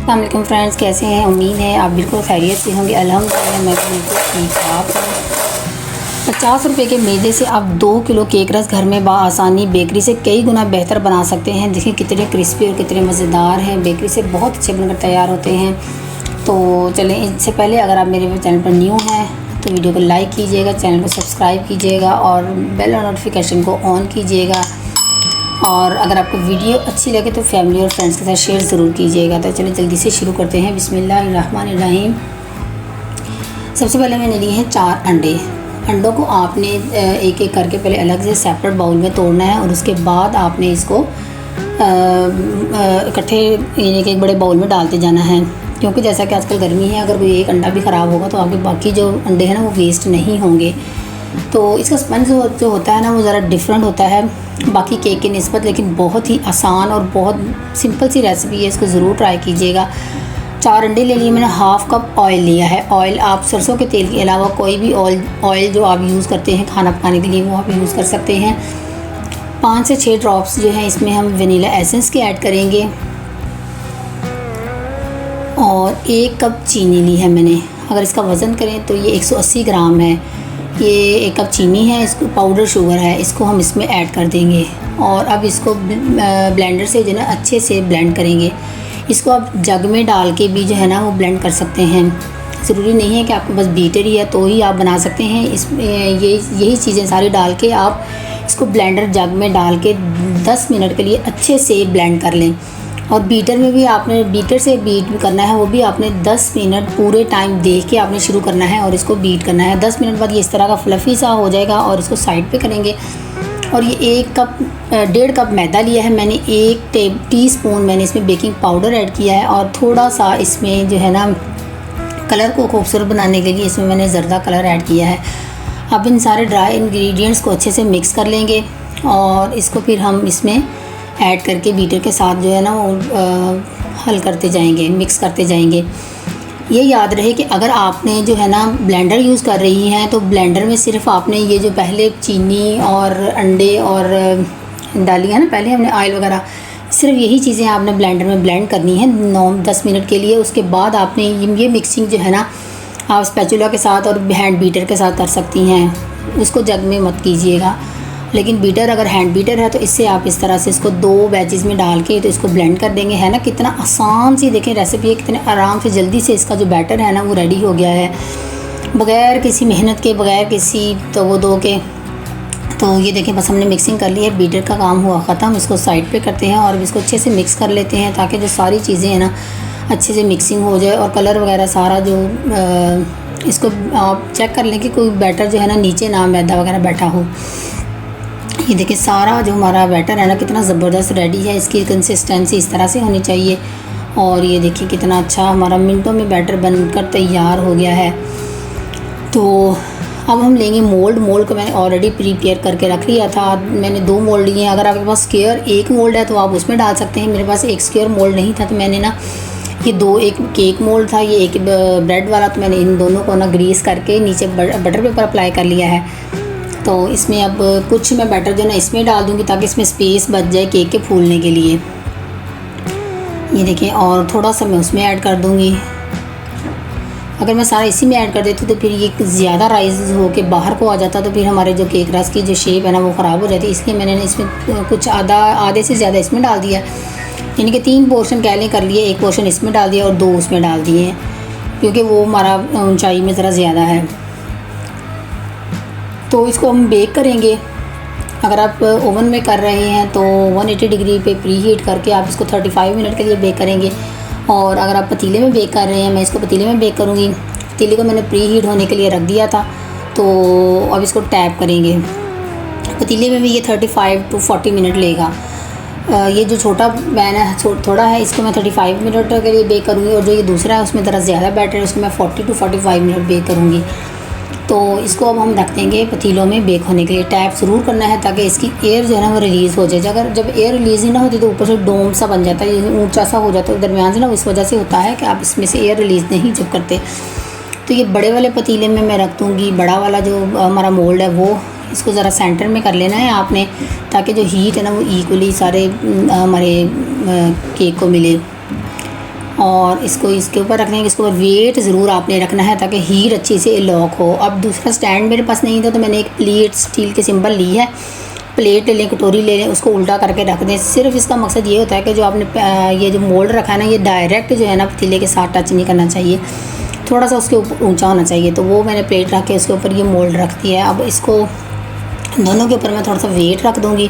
अस्सलाम वालेकुम फ्रेंड्स, कैसे हैं? उम्मीद है आप बिल्कुल खैरियत से होंगे। अल्हम्दुलिल्लाह मैं बिल्कुल ठीक ठाक हूँ। 50 रुपये के मैदे से आप 2 किलो केक रस घर में आसानी बेकरी से कई गुना बेहतर बना सकते हैं। देखिए कितने क्रिस्पी और कितने मज़ेदार हैं। बेकरी से बहुत अच्छे बनकर तैयार होते हैं। तो चलें, इससे पहले अगर आप मेरे चैनल पर न्यू हैं तो वीडियो को लाइक कीजिएगा, चैनल को सब्सक्राइब कीजिएगा और बेल नोटिफिकेशन को ऑन कीजिएगा। और अगर आपको वीडियो अच्छी लगे तो फैमिली और फ्रेंड्स के साथ शेयर ज़रूर कीजिएगा। तो चलिए जल्दी से शुरू करते हैं। बिस्मिल्लाहिर्रहमानिर्रहीम। सबसे पहले मैंने लिए हैं 4 अंडे। अंडों को आपने एक एक करके पहले अलग से सेपरेट बाउल में तोड़ना है और उसके बाद आपने इसको इकट्ठे एक बड़े बाउल में डालते जाना है, क्योंकि जैसा कि आजकल गर्मी है, अगर कोई एक अंडा भी ख़राब होगा तो आपके बाकी जो अंडे हैं ना वो वेस्ट नहीं होंगे। तो इसका स्पंज जो होता है ना वो ज़रा डिफरेंट होता है बाकी केक की निस्बत, लेकिन बहुत ही आसान और बहुत सिंपल सी रेसिपी है। इसको ज़रूर ट्राई कीजिएगा। 4 अंडे ले लिए मैंने। हाफ़ कप ऑयल लिया है। ऑयल आप सरसों के तेल के अलावा कोई भी ऑयल जो आप यूज़ करते हैं खाना पकाने के लिए वो आप यूज़ कर सकते हैं। 5 से 6 ड्रॉप्स जो है इसमें हम वनीला एसेंस के ऐड करेंगे। और 1 कप चीनी ली है मैंने। अगर इसका वज़न करें तो ये 180 ग्राम है। ये 1 कप चीनी है, इसको पाउडर शुगर है, इसको हम इसमें ऐड कर देंगे। और अब इसको ब्लेंडर से जो है ना अच्छे से ब्लेंड करेंगे। इसको आप जग में डाल के भी जो है ना वो ब्लेंड कर सकते हैं। ज़रूरी नहीं है कि आपके पास बीटर ही है तो ही आप बना सकते हैं। इसमें यही चीज़ें सारी डाल के आप इसको ब्लेंडर जग में डाल के 10 मिनट के लिए अच्छे से ब्लेंड कर लें। और बीटर में भी आपने बीटर से बीट करना है, वो भी आपने 10 मिनट पूरे टाइम देख के आपने शुरू करना है और इसको बीट करना है। 10 मिनट बाद ये इस तरह का फ्लफ़ी सा हो जाएगा और इसको साइड पे करेंगे। और ये 1.5 कप मैदा लिया है मैंने। 1 टीस्पून मैंने इसमें बेकिंग पाउडर ऐड किया है और थोड़ा सा इसमें जो है ना कलर को खूबसूरत बनाने के लिए इसमें मैंने ज़र्दा कलर ऐड किया है। अब इन सारे ड्राई इंग्रेडिएंट्स को अच्छे से मिक्स कर लेंगे और इसको फिर हम इसमें ऐड करके बीटर के साथ जो है ना वो हल करते जाएंगे, मिक्स करते जाएंगे। ये याद रहे कि अगर आपने जो है ना ब्लेंडर यूज़ कर रही हैं तो ब्लेंडर में सिर्फ आपने ये जो पहले चीनी और अंडे और डाली है ना, पहले हमने ऑयल वगैरह, सिर्फ यही चीज़ें आपने ब्लेंडर में ब्लेंड करनी है 9-10 मिनट के लिए। उसके बाद आपने ये मिक्सिंग जो है ना आप स्पैचुला के साथ और हैंड बीटर के साथ कर सकती हैं। उसको जग में मत कीजिएगा, लेकिन बीटर अगर हैंड बीटर है तो इससे आप इस तरह से इसको 2 बैचेस में डाल के तो इसको ब्लेंड कर देंगे। है ना कितना आसान सी देखें रेसिपी है, कितने आराम से जल्दी से इसका जो बैटर है ना वो रेडी हो गया है, बग़ैर किसी मेहनत के, बग़ैर किसी दो के। तो ये देखें बस हमने मिक्सिंग कर ली है, बीटर का काम हुआ ख़त्म। इसको साइड पे करते हैं और इसको अच्छे से मिक्स कर लेते हैं ताकि जो सारी चीज़ें हैं ना अच्छे से मिक्सिंग हो जाए और कलर वगैरह सारा जो इसको आप चेक कर लें कि कोई बैटर जो है ना नीचे ना मैदा वगैरह बैठा हो। ये देखिए सारा जो हमारा बैटर है ना कितना ज़बरदस्त रेडी है। इसकी कंसिस्टेंसी इस तरह से होनी चाहिए। और ये देखिए कितना अच्छा हमारा मिनटों में बैटर बनकर तैयार हो गया है। तो अब हम लेंगे मोल्ड को मैंने ऑलरेडी प्रिपेयर करके रख लिया था। मैंने 2 मोल्ड लिए हैं। अगर आपके पास स्क्वायर 1 मोल्ड है तो आप उसमें डाल सकते हैं। मेरे पास एक स्क्वायर मोल्ड नहीं था तो मैंने ना ये 2, एक केक मोल्ड था, ये एक ब्रेड वाला, तो मैंने इन दोनों को ना ग्रीस करके नीचे बटर पेपर अप्लाई कर लिया है। तो इसमें अब कुछ मैं बैटर जो ना इसमें डाल दूँगी ताकि इसमें स्पेस बच जाए केक के फूलने के लिए। ये देखें, और थोड़ा सा मैं उसमें ऐड कर दूँगी। अगर मैं सारा इसी में ऐड कर देती तो फिर ये ज़्यादा राइज होके बाहर को आ जाता तो फिर हमारे जो केक रस की जो शेप है ना वो ख़राब हो जाती। इसलिए मैंने इसमें कुछ आधे से ज़्यादा इसमें डाल दिया, यानी कि 3 पोर्शन कह लें कर लिए। 1 पोर्शन इसमें डाल दिया और 2 उसमें डाल दिए हैं, क्योंकि वो हमारा ऊंचाई में ज़रा ज़्यादा है। तो इसको हम बेक करेंगे। अगर आप ओवन में कर रहे हैं तो 180 डिग्री पे प्री हीट करके आप इसको 35 मिनट के लिए बेक करेंगे। और अगर आप पतीले में बेक कर रहे हैं, मैं इसको पतीले में बेक करूँगी। पतीले को मैंने प्री हीट होने के लिए रख दिया था, तो अब इसको टैप करेंगे। पतीले में भी ये 35 to 40 मिनट लेगा। ये जो छोटा पैन है थोड़ा है, इसको मैं 35 मिनट के लिए बेक करूँगी। और जो ये दूसरा है उसमें ज़रा ज़्यादा बैटर है, उसको मैं 40 to 45 मिनट बेक करूँगी। तो इसको अब हम रख देंगे पतीलों में बेक होने के लिए। टैप ज़रूर करना है ताकि इसकी एयर जो है ना वो रिलीज़ हो जाए। अगर जब एयर रिलीज़ ही ना होती तो ऊपर से डोम सा बन जाता है, ये ऊंचा सा हो जाता है दरमियान से ना, इस वजह से होता है कि आप इसमें से एयर रिलीज़ नहीं जब करते। तो ये बड़े वाले पतीले में मैं रख दूँगी। बड़ा वाला जो हमारा मोल्ड है वो इसको ज़रा सेंटर में कर लेना है आपने, ताकि जो हीट है ना वो इक्वली सारे हमारे केक को मिले। और इसको इसके ऊपर रखने के, इसके ऊपर वेट ज़रूर आपने रखना है ताकि हीट अच्छे से लॉक हो। अब दूसरा स्टैंड मेरे पास नहीं था तो मैंने एक प्लेट स्टील के सिंबल ली है। प्लेट ले लें, कटोरी ले लें, उसको उल्टा करके रख दें। सिर्फ इसका मकसद ये होता है कि जो आपने ये जो मोल्ड रखा है ना, ये डायरेक्ट जो है ना पतीले के साथ टच नहीं करना चाहिए, थोड़ा सा उसके ऊपर ऊंचा होना चाहिए। तो वो मैंने प्लेट रख के उसके ऊपर ये मोल्ड रख दिया है। अब इसको दोनों के ऊपर मैं थोड़ा सा वेट रख दूँगी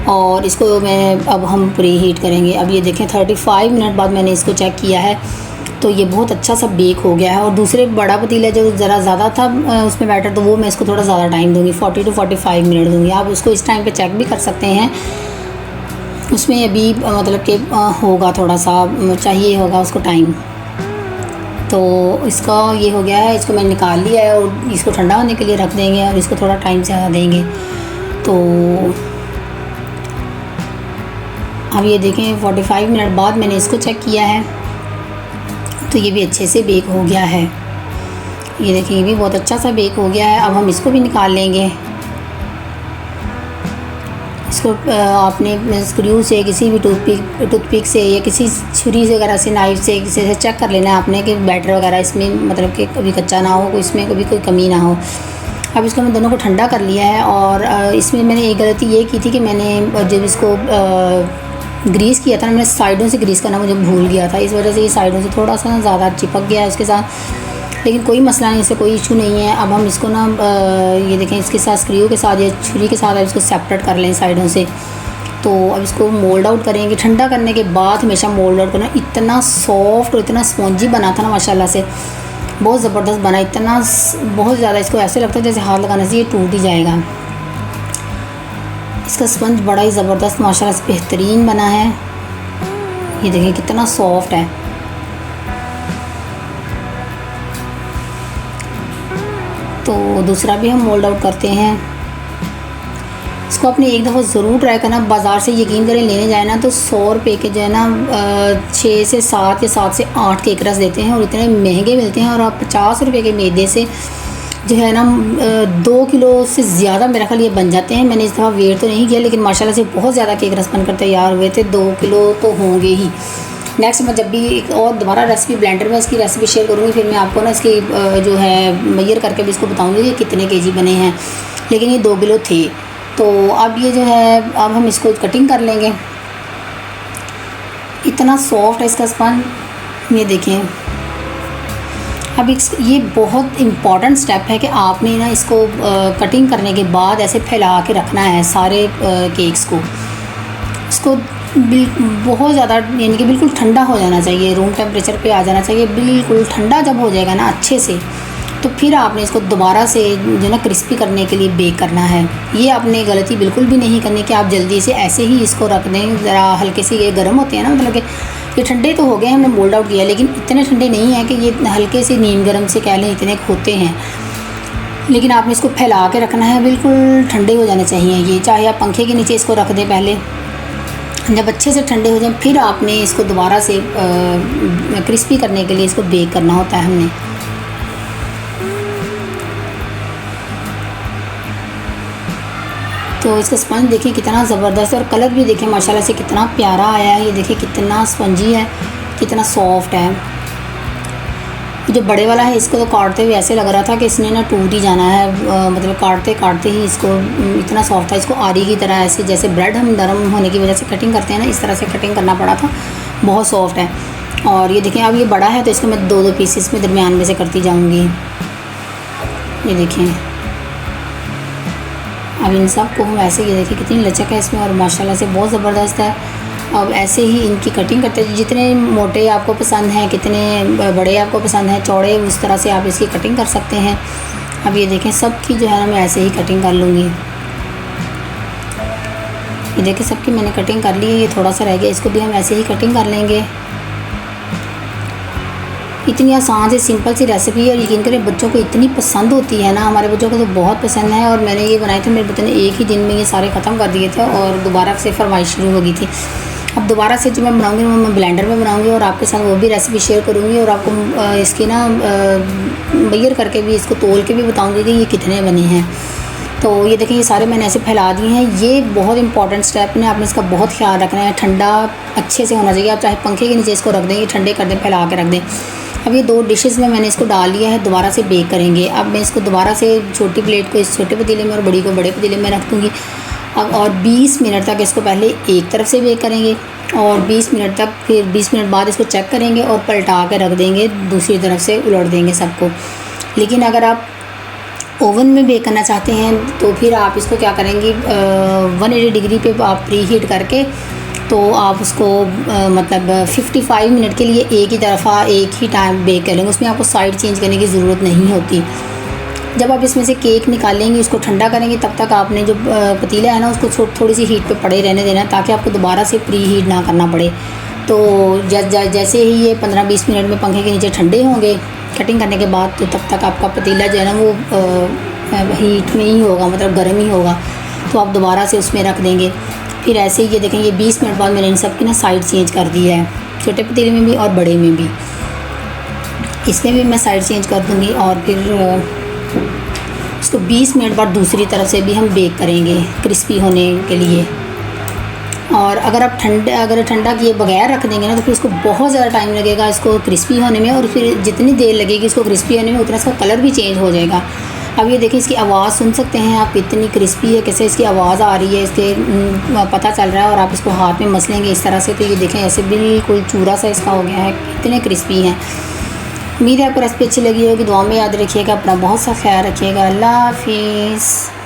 और इसको मैं अब हम प्री हीट करेंगे। अब ये देखें 35 मिनट बाद मैंने इसको चेक किया है तो ये बहुत अच्छा सा बेक हो गया है। और दूसरे बड़ा पतीला जो ज़रा ज़्यादा था उसमें बैटर, तो वो मैं इसको थोड़ा ज़्यादा टाइम दूँगी, 40 to 45 मिनट दूँगी। आप उसको इस टाइम पे चेक भी कर सकते हैं, उसमें अभी मतलब कि होगा थोड़ा सा चाहिए होगा उसको टाइम। तो इसका ये हो गया है, इसको मैंने निकाल लिया है और इसको ठंडा होने के लिए रख देंगे और इसको थोड़ा टाइम ज़्यादा देंगे। तो अब ये देखें 45 मिनट बाद मैंने इसको चेक किया है तो ये भी अच्छे से बेक हो गया है। ये देखिए ये भी बहुत अच्छा सा बेक हो गया है। अब हम इसको भी निकाल लेंगे। इसको आपने स्क्रू से, किसी भी टूथपिक से या किसी छुरी से वगैरह से, नाइफ से, किसी से चेक कर लेना है आपने कि बैटर वगैरह इसमें मतलब कि कभी कच्चा ना हो, इसमें कभी कोई कमी ना हो। अब इसको मैं दोनों को ठंडा कर लिया है और इसमें मैंने एक गलती ये की थी कि मैंने जब इसको ग्रीस किया था ना, मैंने साइडों से ग्रीस करना मुझे भूल गया था, इस वजह से ये साइडों से थोड़ा सा ज़्यादा चिपक गया है उसके साथ। लेकिन कोई मसला नहीं, इससे कोई इशू नहीं है। अब हम इसको ना ये देखें इसके साथ स्क्रू के साथ या छुरी के साथ अब इसको सेपरेट कर लें साइडों से। तो अब इसको मोल्ड आउट करेंगे। ठंडा करने के बाद हमेशा मोल्ड आउट करना। इतना सॉफ्ट और इतना स्पॉन्जी बना था ना माशाल्लाह से, बहुत ज़बरदस्त बना, इतना बहुत ज़्यादा इसको ऐसे लगता है जैसे हाथ लगाने से ये टूट ही जाएगा। इसका स्पंज बड़ा ही ज़बरदस्त माशाल्लाह से बेहतरीन बना है। ये देखिए कितना सॉफ्ट है। तो दूसरा भी हम मोल्ड आउट करते हैं। इसको अपने एक दफ़ा ज़रूर ट्राई करना। बाज़ार से यकीन करें लेने जाए ना तो 100 रुपये के जो है ना 6 से 7 या 7 से 8 केक रस देते हैं और इतने महंगे मिलते हैं। और आप 50 रुपये के मैदे से जो है ना 2 किलो से ज़्यादा मेरा ख्याल ये बन जाते हैं। मैंने इस दफ़ा वेट तो नहीं किया लेकिन माशाल्लाह से बहुत ज़्यादा केक रस बनकर तैयार हुए थे। 2 किलो तो होंगे ही। नेक्स्ट मैं जब भी एक और दोबारा रेसिपी ब्लेंडर में इसकी रेसिपी शेयर करूँगी, फिर मैं आपको ना इसकी जो है मेजर करके भी इसको बताऊँगी कि कितने केजी बने हैं, लेकिन ये 2 किलो थे। तो अब ये जो है अब हम इसको कटिंग कर लेंगे। इतना सॉफ्ट है इसका स्पंज, ये देखें। अब ये बहुत इम्पॉर्टेंट स्टेप है कि आपने ना इसको कटिंग करने के बाद ऐसे फैला के रखना है सारे केक्स को। इसको बहुत ज़्यादा यानी कि बिल्कुल ठंडा हो जाना चाहिए, रूम टेम्परेचर पे आ जाना चाहिए। बिल्कुल ठंडा जब हो जाएगा ना अच्छे से, तो फिर आपने इसको दोबारा से जो ना क्रिस्पी करने के लिए बेक करना है। ये आपने गलती बिल्कुल भी नहीं करनी कि आप जल्दी से ऐसे ही इसको रख दें। ज़रा हल्के से ये गर्म होते हैं ना, मतलब कि ये ठंडे तो हो गए, हमने मोल्ड आउट किया, लेकिन इतने ठंडे नहीं है कि ये हल्के से नीम गर्म से कह लें इतने होते हैं। लेकिन आपने इसको फैला के रखना है, बिल्कुल ठंडे हो जाने चाहिए ये। चाहे आप पंखे के नीचे इसको रख दें पहले, जब अच्छे से ठंडे हो जाए फिर आपने इसको दोबारा से क्रिस्पी करने के लिए इसको बेक करना होता है हमने। तो इसका स्पंज देखिए कितना ज़बरदस्त है और कलर भी देखिए माशाल्लाह से कितना प्यारा आया है। ये देखिए कितना स्पंजी है, कितना सॉफ्ट है। जो बड़े वाला है इसको तो काटते हुए ऐसे लग रहा था कि इसने ना टूट ही जाना है, मतलब काटते काटते ही इसको इतना सॉफ्ट था। इसको आरी की तरह ऐसे जैसे ब्रेड हम नरम होने की वजह से कटिंग करते हैं ना, इस तरह से कटिंग करना पड़ा था। बहुत सॉफ्ट है। और ये देखें अब ये बड़ा है तो इसको मैं 2-2 पीसेस में दरमियान में से करती जाऊँगी। ये देखें अब इन सब को हम ऐसे, ये देखिए कितनी लचक है इसमें और माशाल्लाह से बहुत ज़बरदस्त है। अब ऐसे ही इनकी कटिंग करते हैं, जितने मोटे आपको पसंद हैं, कितने बड़े आपको पसंद हैं, चौड़े, उस तरह से आप इसकी कटिंग कर सकते हैं। अब ये देखें सब की जो है ना मैं ऐसे ही कटिंग कर लूँगी। ये देखिए सबकी मैंने कटिंग कर ली है, ये थोड़ा सा रह गया, इसको भी हम ऐसे ही कटिंग कर लेंगे। इतनी आसान से सिंपल सी रेसिपी है और यकीन करें बच्चों को इतनी पसंद होती है ना, हमारे बच्चों को तो बहुत पसंद है। और मैंने ये बनाए थे, मेरे बच्चों ने एक ही दिन में ये सारे ख़त्म कर दिए थे और दोबारा से फरमाइश शुरू हो गई थी। अब दोबारा से जो मैं बनाऊँगी वो मैं ब्लेंडर में बनाऊँगी और आपके साथ वो भी रेसिपी शेयर करूँगी और आपको इसकी ना मेजर करके भी, इसको तोल के भी बताऊँगी कि ये कितने बने हैं। तो ये देखें ये सारे मैंने ऐसे फैला दिए हैं। ये बहुत इंपॉर्टेंट स्टेप है, आपने इसका बहुत ख्याल रखना है। ठंडा अच्छे से होना चाहिए, आप चाहे पंखे के नीचे इसको रख दें, ये ठंडे कर दें, फैला के रख दें। अब ये 2 डिशेस में मैंने इसको डाल लिया है, दोबारा से बेक करेंगे। अब मैं इसको दोबारा से छोटी प्लेट को इस छोटे पतीले में और बड़ी को बड़े पतीले में रख दूँगी। अब और 20 मिनट तक इसको पहले एक तरफ से बेक करेंगे और 20 मिनट तक, फिर 20 मिनट बाद इसको चेक करेंगे और पलटा के रख देंगे, दूसरी तरफ से उलट देंगे सबको। लेकिन अगर आप ओवन में बेक करना चाहते हैं तो फिर आप इसको क्या करेंगे, 180 डिग्री पे आप प्री हीट करके तो आप उसको मतलब 55 मिनट के लिए एक ही तरफा एक ही टाइम बेक कर लेंगे। उसमें आपको साइड चेंज करने की ज़रूरत नहीं होती। जब आप इसमें से केक निकालेंगे, उसको ठंडा करेंगे, तब तक आपने जो पतीला है ना उसको थोड़ी सी हीट पे पड़े रहने देना है, ताकि आपको दोबारा से प्री हीट ना करना पड़े। तो जैसे ही ये 15-20 मिनट में पंखे के नीचे ठंडे होंगे कटिंग करने के बाद, तो तब तक आपका पतीला जो है ना वो हीट में ही होगा, मतलब गर्म ही होगा। तो आप दोबारा से उसमें रख देंगे। फिर ऐसे ही ये देखें, ये 20 मिनट बाद मैंने इन सब की ना साइड चेंज कर दी है, छोटे पतीले में भी और बड़े में भी। इसमें भी मैं साइड चेंज कर दूँगी और फिर इसको 20 मिनट बाद दूसरी तरफ से भी हम बेक करेंगे क्रिस्पी होने के लिए। और अगर आप ठंडा किए बगैर रख देंगे ना तो फिर इसको बहुत ज़्यादा टाइम लगेगा इसको क्रिस्पी होने में, और फिर जितनी देर लगेगी इसको क्रिस्पी होने में उतना इसका कलर भी चेंज हो जाएगा। अब ये देखिए, इसकी आवाज़ सुन सकते हैं आप, इतनी क्रिस्पी है, कैसे इसकी आवाज़ आ रही है, इसके पता चल रहा है। और आप इसको हाथ में मसलेंगे इस तरह से तो ये देखें ऐसे बिल्कुल चूरा सा इसका हो गया है, इतने क्रिस्पी हैं। उम्मीद है आपको रेसिपी अच्छी लगी होगी। दुआ में याद रखिएगा, अपना बहुत सा ख्याल रखिएगा। अल्लाह हाफिज़।